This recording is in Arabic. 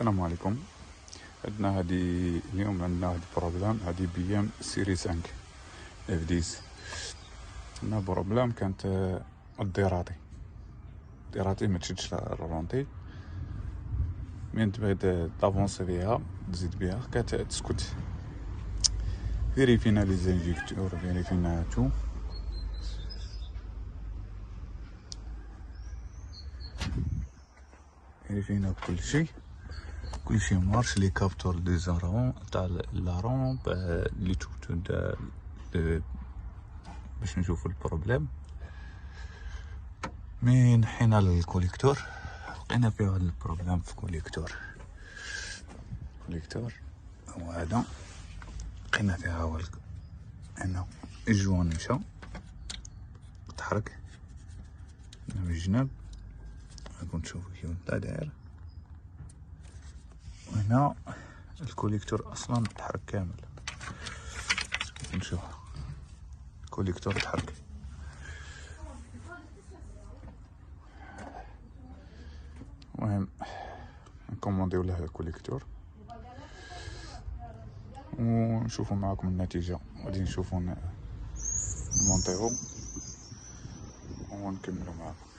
السلام عليكم. عندنا اليوم عندنا هادي بروبلام، هادي بي ام سيري 5 اف 10. عندنا بروبلام كانت الديراتي ما تشدش الرونتي، من تبغي تافونسي فيها تزيد بها كتسكت. فيريفينا لي زانجيكتور، فيريفينا تو، فيريفينا كلشي مارش. لي كابتور دي زارون تاع لا رومب لي توتو باش نشوفو البروبليم. من حنا للكوليكتور لقينا فيه هاد البروبليم في كوليكتور هو هذا، لقينا فيها هو هنا الجوان مشى تحرك من الجناب، راكم تشوفو كيف نتا داير، وهنا الكوليكتور اصلا تحرك كامل. نشوف الكوليكتور تحرك. المهم نكومونديو له الكوليكتور ونشوفو معاكم النتيجة. غادي نشوفو نمونطيو ونكملو معاكم.